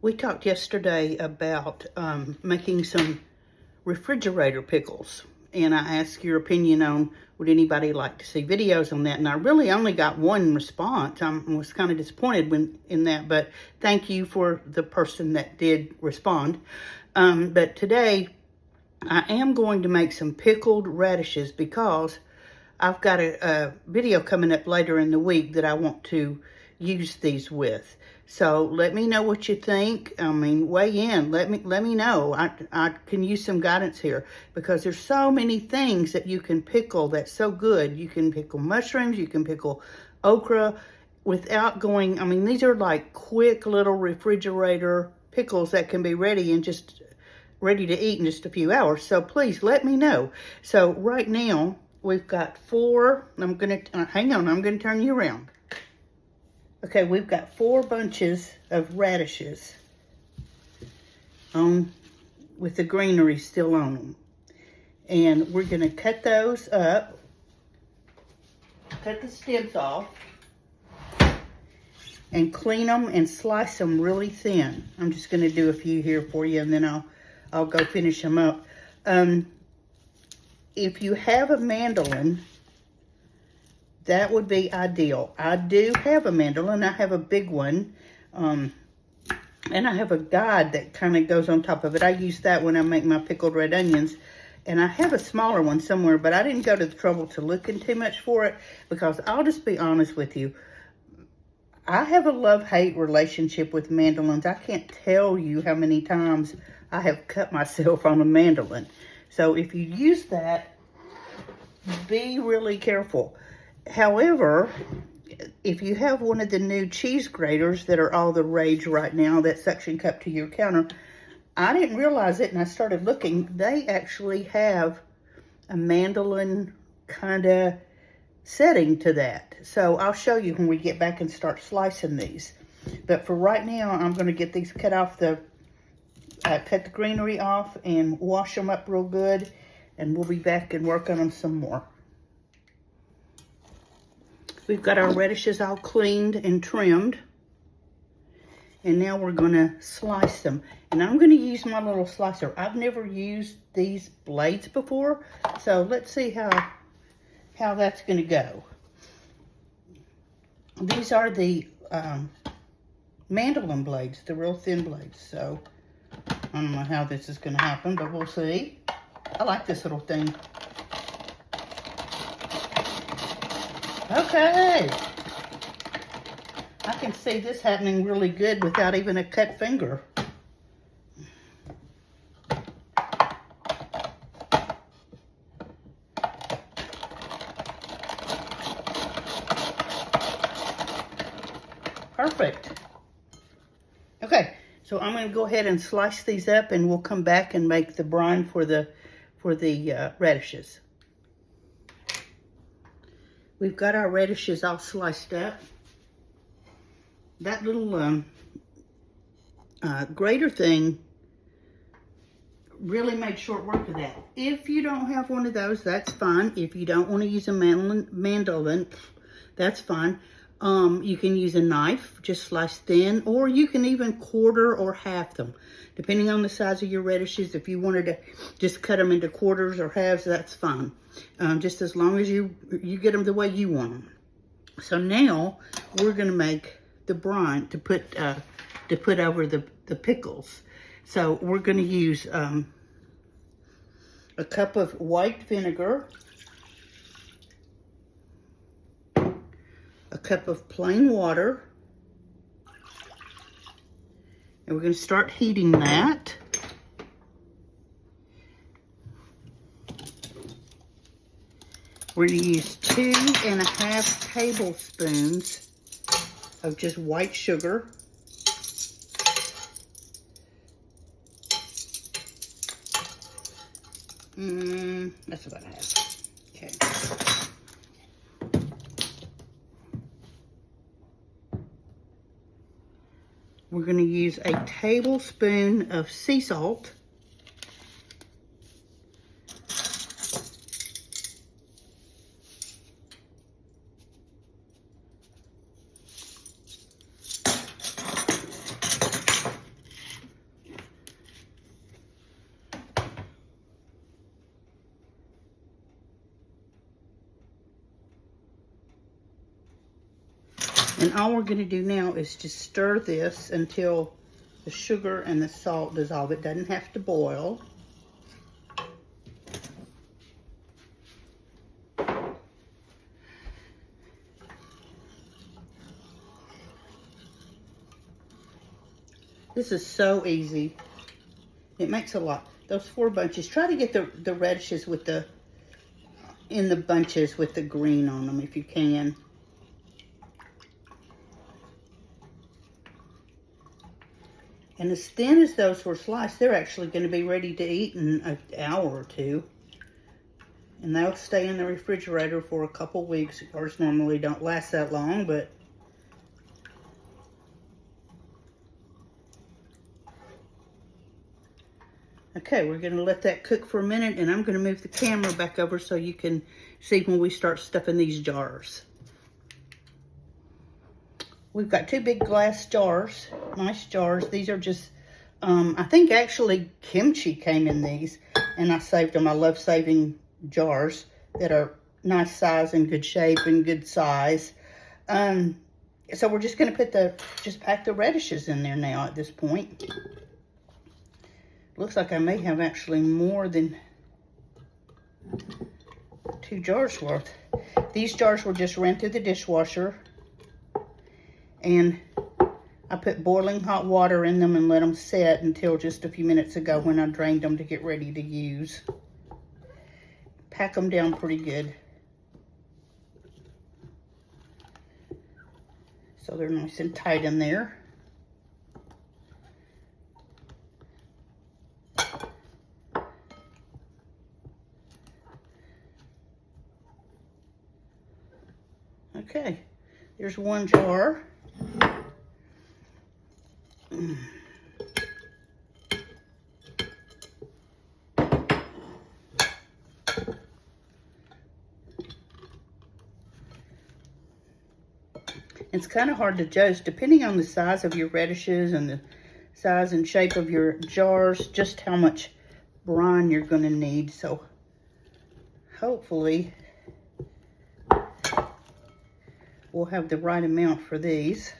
We talked yesterday about making some refrigerator pickles, and I asked your opinion on would anybody like to see videos on that, and I really only got one response. I was kind of disappointed in that, but thank you for the person that did respond. But today I am going to make some pickled radishes because I've got a video coming up later in the week that I want to use these with. So let me know what you think. I mean, weigh in. Let me know. I can use some guidance here because there's so many things that you can pickle that's so good. You can pickle mushrooms. You can pickle okra without going. I mean, these are like quick little refrigerator pickles that can be ready and just ready to eat in just a few hours. So please let me know. So right now we've got 4. I'm gonna hang on. I'm gonna turn you around. Okay, we've got 4 bunches of radishes with the greenery still on them. And we're going to cut those up, cut the stems off, and clean them and slice them really thin. I'm just going to do a few here for you, and then I'll go finish them up. If you have a mandolin, that would be ideal. I do have a mandolin. I have a big one. And I have a guide that kind of goes on top of it. I use that when I make my pickled red onions. And I have a smaller one somewhere, but I didn't go to the trouble to looking too much for it because I'll just be honest with you. I have a love-hate relationship with mandolins. I can't tell you how many times I have cut myself on a mandolin. So if you use that, be really careful. However, if you have one of the new cheese graters that are all the rage right now, that suction cup to your counter, I didn't realize it and I started looking. They actually have a mandolin kind of setting to that. So I'll show you when we get back and start slicing these. But for right now, I'm going to get these cut off cut the greenery off and wash them up real good. And we'll be back and work on them some more. We've got our radishes all cleaned and trimmed. And now we're going to slice them. And I'm going to use my little slicer. I've never used these blades before. So let's see how that's going to go. These are the mandolin blades, the real thin blades. So I don't know how this is going to happen, but we'll see. I like this little thing. Okay, I can see this happening really good without even a cut finger. Perfect. Okay, so I'm going to go ahead and slice these up and we'll come back and make the brine for the radishes. We've got our radishes all sliced up. That little grater thing really made short work of that. If you don't have one of those, that's fine. If you don't want to use a mandolin, that's fine. You can use a knife, just slice thin, or you can even quarter or half them, depending on the size of your radishes. If you wanted to just cut them into quarters or halves, that's fine. Just as long as you get them the way you want them. So now we're going to make the brine to put over the pickles. So we're going to use a cup of white vinegar, a cup of plain water, and we're going to start heating that. We're going to use 2.5 tablespoons of just white sugar. That's about half. Okay. We're going to use a tablespoon of sea salt. all we're going to do now is just stir this until the sugar and the salt dissolve. It doesn't have to boil. This is so easy. It makes a lot. Those 4 bunches, try to get the radishes with in the bunches with the green on them if you can. And as thin as those were sliced, they're actually going to be ready to eat in an hour or 2. And they'll stay in the refrigerator for a couple weeks. Ours normally don't last that long, but okay, we're going to let that cook for a minute, and I'm going to move the camera back over so you can see when we start stuffing these jars. We've got 2 big glass jars, nice jars. These are just, I think actually kimchi came in these, and I saved them. I love saving jars that are nice size and good shape and good size. So we're just going to just pack the radishes in there now at this point. Looks like I may have actually more than 2 jars worth. These jars were just ran through the dishwasher. And I put boiling hot water in them and let them set until just a few minutes ago when I drained them to get ready to use. Pack them down pretty good. So they're nice and tight in there. Okay, there's 1 jar. It's kind of hard to judge depending on the size of your radishes and the size and shape of your jars, just how much brine you're going to need. So hopefully we'll have the right amount for these.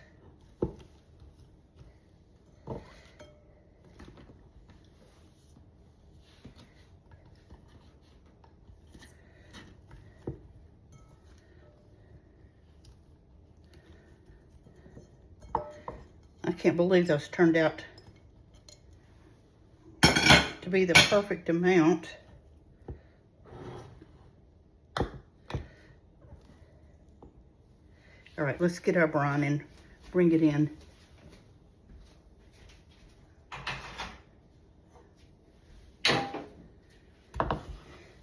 I can't believe those turned out to be the perfect amount. All right, let's get our brine and bring it in.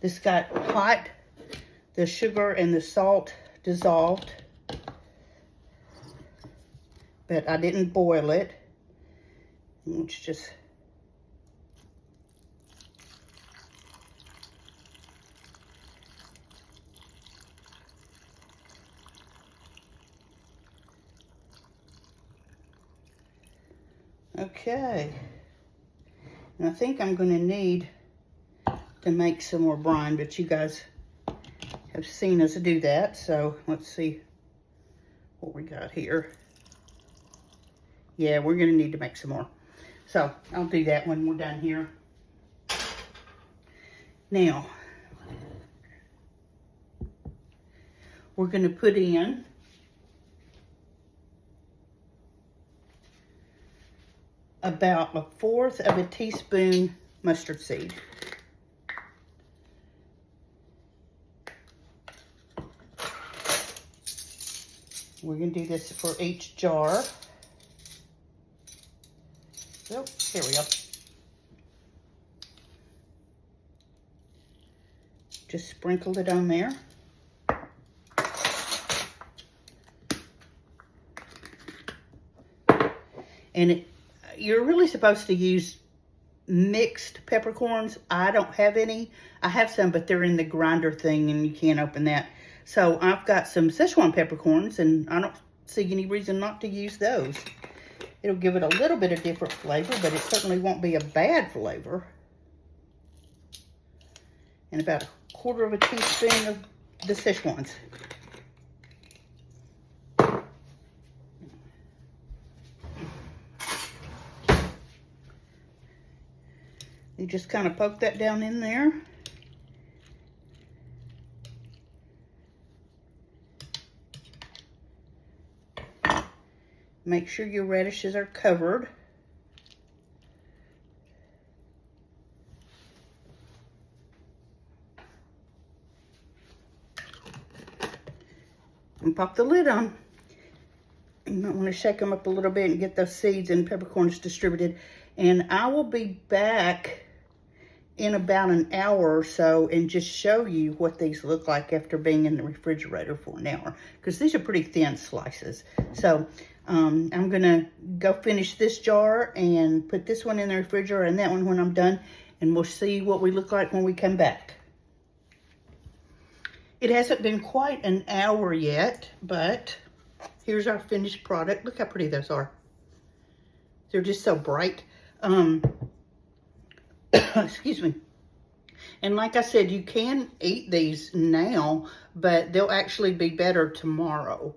This got hot. The sugar and the salt dissolved. But I didn't boil it. It's just okay. And I think I'm going to need to make some more brine, but you guys have seen us do that. So let's see what we got here. Yeah, we're going to need to make some more. So I'll do that when we're done here. Now, we're going to put in about 1/4 of a teaspoon mustard seed. We're going to do this for each jar. So, here we go. Just sprinkled it on there. And you're really supposed to use mixed peppercorns. I don't have any. I have some, but they're in the grinder thing and you can't open that. So I've got some Szechuan peppercorns and I don't see any reason not to use those. It'll give it a little bit of different flavor, but it certainly won't be a bad flavor. And about 1/4 of a teaspoon of the Szechuans. You just kind of poke that down in there. Make sure your radishes are covered. And pop the lid on. You might want to shake them up a little bit and get those seeds and peppercorns distributed. And I will be back in about an hour or so and just show you what these look like after being in the refrigerator for an hour, because these are pretty thin slices. So I'm gonna go finish this jar and put this one in the refrigerator and that one when I'm done, and we'll see what we look like when we come back. It hasn't been quite an hour yet, but here's our finished product. Look how pretty those are. They're just so bright. Excuse me. And like I said, you can eat these now, but they'll actually be better tomorrow.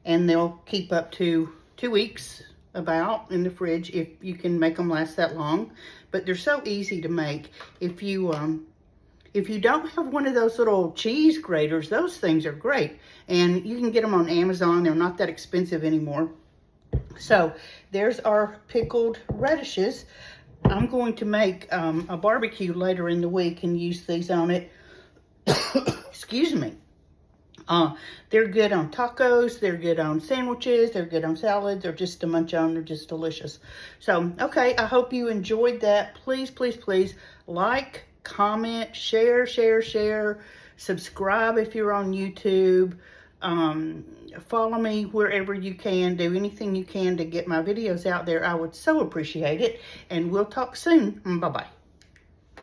And they'll keep up to 2 weeks about in the fridge if you can make them last that long. But they're so easy to make. If you don't have one of those little cheese graters, those things are great. And you can get them on Amazon. They're not that expensive anymore. So there's our pickled radishes. I'm going to make a barbecue later in the week and use these on it. Excuse me. They're good on tacos. They're good on sandwiches. They're good on salads. They're just to munch on. They're just delicious. So, okay, I hope you enjoyed that. Please, please, please like, comment, share, subscribe if you're on YouTube. Follow me wherever you can. Do anything you can to get my videos out there. I would so appreciate it. And we'll talk soon. Bye-bye.